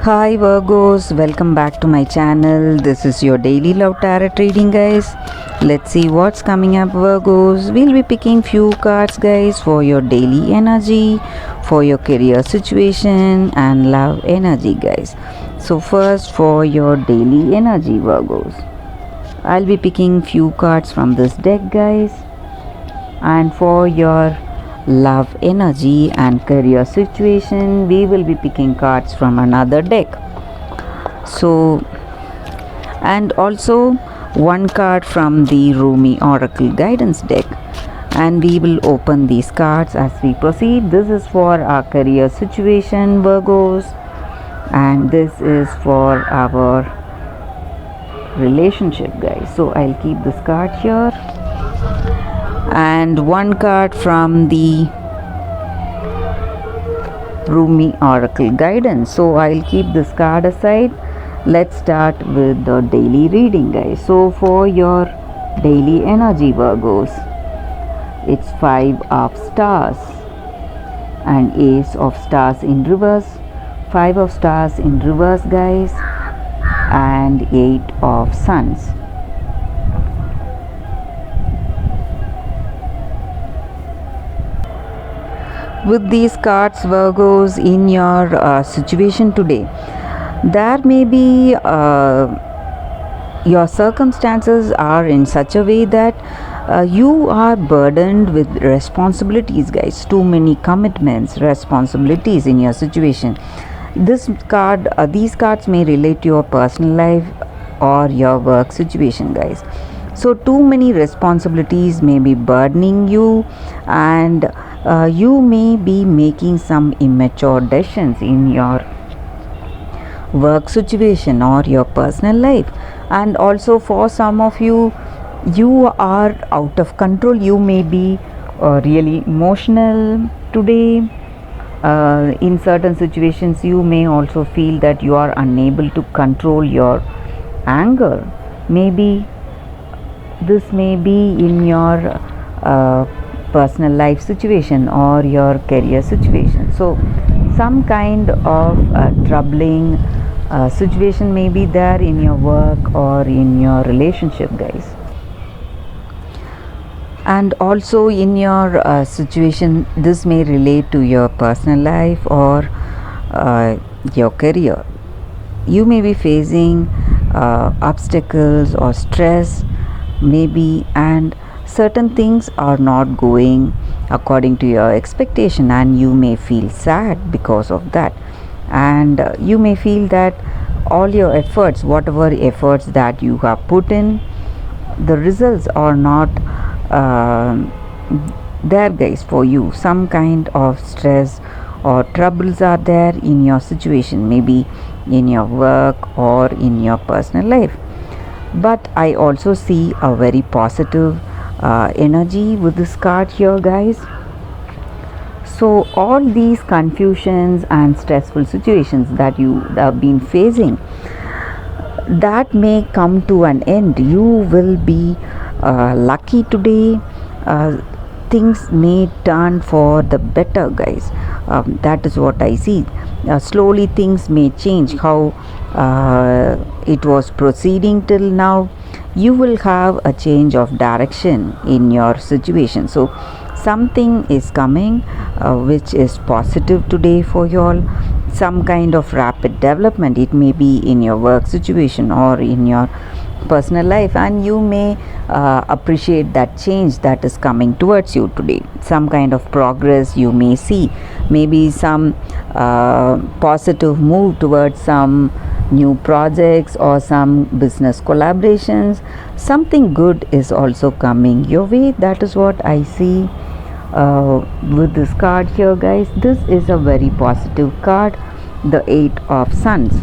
Hi Virgos, welcome back to my channel. This is your daily love tarot reading, guys. Let's see what's coming up, Virgos. We'll be picking few cards, guys, for your daily energy, for your career situation and love energy, guys. So first for your daily energy, Virgos, I'll be picking few cards from this deck, guys. And for your love energy and career situation, we will be picking cards from another deck. So, and also one card from the Rumi Oracle Guidance deck. And we will open these cards as we proceed. This is for our career situation, Virgos, and this is for our relationship, guys. So I'll keep this card here, and one card from the Rumi Oracle Guidance. So I'll keep this card aside. Let's start with the daily reading, guys. So for your daily energy, Virgos, it's 5 of stars and Ace of stars in reverse, 5 of stars in reverse, guys, and 8 of suns. With these cards, Virgos, in your situation today, there may be your circumstances are in such a way that you are burdened with responsibilities, guys. Too many commitments, responsibilities in your situation. These cards may relate to your personal life or your work situation, guys. So too many responsibilities may be burdening you, and you may be making some immature decisions in your work situation or your personal life. And also for some of you, you are out of control. You may be really emotional today. In certain situations, you may also feel that you are unable to control your anger. Maybe this may be in your personal life situation or your career situation. So some kind of troubling situation may be there in your work or in your relationship, guys. And also in your situation, this may relate to your personal life or your career. You may be facing obstacles or stress, maybe, and certain things are not going according to your expectation, and you may feel sad because of that. And you may feel that all your efforts, whatever efforts that you have put in, the results are not there, guys, for you. Some kind of stress or troubles are there in your situation, maybe in your work or in your personal life. But I also see a very positive energy with this card here, guys. So all these confusions and stressful situations that you have been facing, that may come to an end. You will be lucky today. Things may turn for the better, guys. That is what I see. Slowly things may change. How it was proceeding till now, you will have a change of direction in your situation. So something is coming which is positive today for you all. Some kind of rapid development. It may be in your work situation or in your personal life, and you may appreciate that change that is coming towards you today. Some kind of progress you may see, maybe some positive move towards some new projects or some business collaborations. Something good is also coming your way. That is what I see with this card here, guys. This is a very positive card, the 8 of Suns.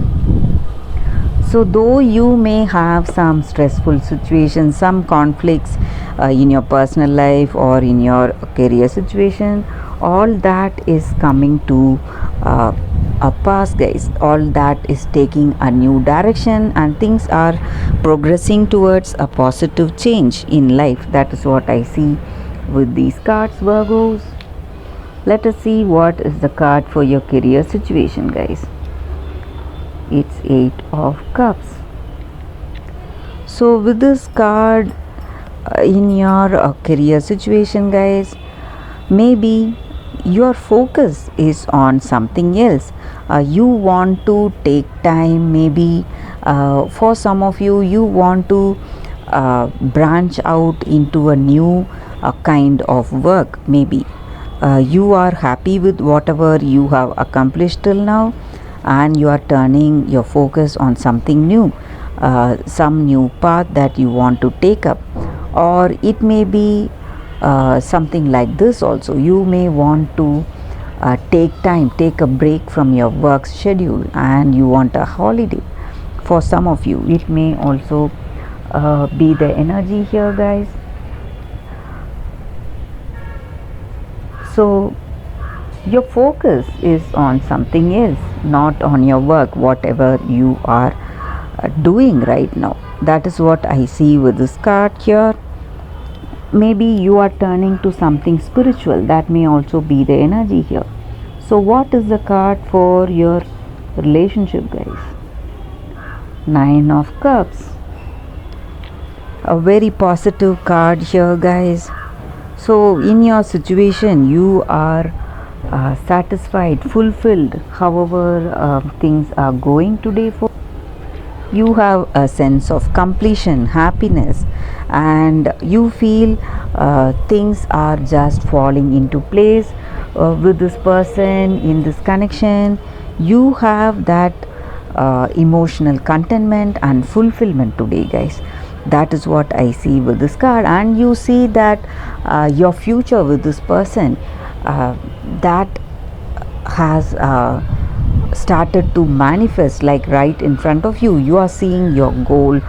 So though you may have some stressful situations, some conflicts in your personal life or in your career situation, all that is coming to a pass, guys. All that is taking a new direction, and things are progressing towards a positive change in life. That is what I see with these cards, Virgos. Let us see what is the card for your career situation, guys. it's Eight of Cups. So with this card, in your career situation, guys, maybe your focus is on something else. You want to take time, maybe for some of you, you want to branch out into a new kind of work. Maybe you are happy with whatever you have accomplished till now, and you are turning your focus on something new, some new path that you want to take up. Or it may be something like this also. You may want to take time, take a break from your work schedule, and you want a holiday. For some of you, it may also be the energy here, guys. So your focus is on something else, not on your work, whatever you are doing right now. That is what I see with this card here. Maybe you are turning to something spiritual. That may also be the energy here. So what is the card for your relationship, guys? Nine of Cups. A very positive card here, guys. So in your situation, you are satisfied, fulfilled, however things are going today for you. Have a sense of completion, happiness, and you feel things are just falling into place with this person, in this connection. You have that emotional contentment and fulfillment today, guys. That is what I see with this card. And you see that your future with this person, that has started to manifest, like right in front of you. You are seeing your goal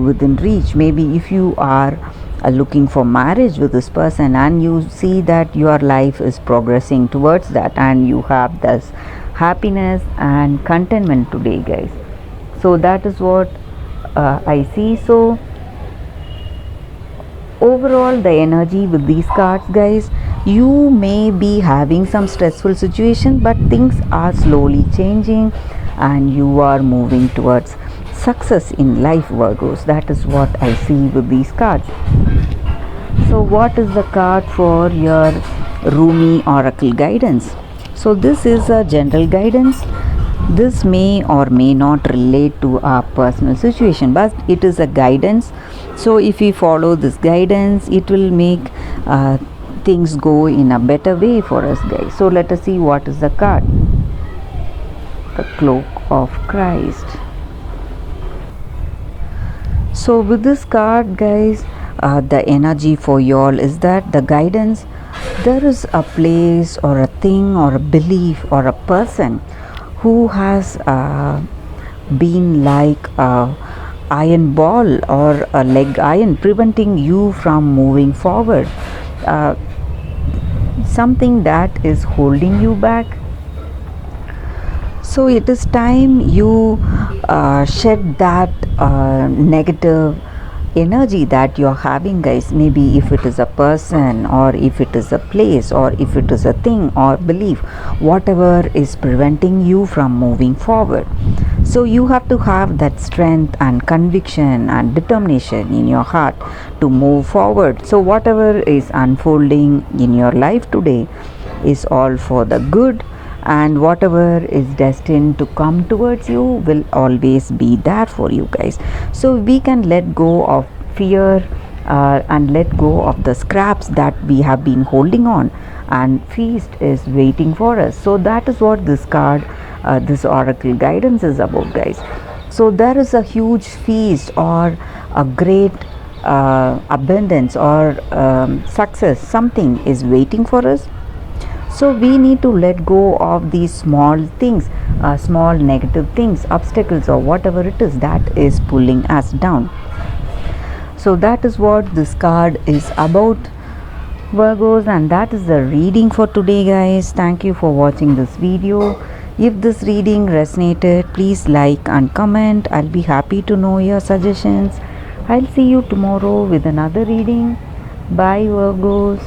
within reach. Maybe if you are looking for marriage with this person, and you see that your life is progressing towards that, and you have this happiness and contentment today, guys. So that is what I see. So overall, the energy with these cards, guys, you may be having some stressful situation, but things are slowly changing and you are moving towards success in life, Virgos. That is what I see with these cards. So what is the card for your Rumi oracle guidance? So this is a general guidance. This may or may not relate to our personal situation, but it is a guidance. So if we follow this guidance, it will make things go in a better way for us, guys. So let us see what is the card. The Cloak of Christ. So with this card, guys, the energy for y'all is that the guidance, there is a place or a thing or a belief or a person who has been like a iron ball or a leg iron, preventing you from moving forward. Something that is holding you back. So it is time you shed that negative energy that you're having, guys. Maybe if it is a person, or if it is a place, or if it is a thing or belief, whatever is preventing you from moving forward. So you have to have that strength and conviction and determination in your heart to move forward. So whatever is unfolding in your life today is all for the good, and whatever is destined to come towards you will always be there for you, guys. So we can let go of fear and let go of the scraps that we have been holding on, and feast is waiting for us. So that is what this card, this oracle guidance is about, guys. So there is a huge feast or a great abundance or success, something is waiting for us. So we need to let go of these small things, small negative things, obstacles, or whatever it is that is pulling us down. So that is what this card is about, Virgos, and that is the reading for today, guys. Thank you for watching this video. If this reading resonated, please like and comment. I'll be happy to know your suggestions. I'll see you tomorrow with another reading. Bye, Virgos.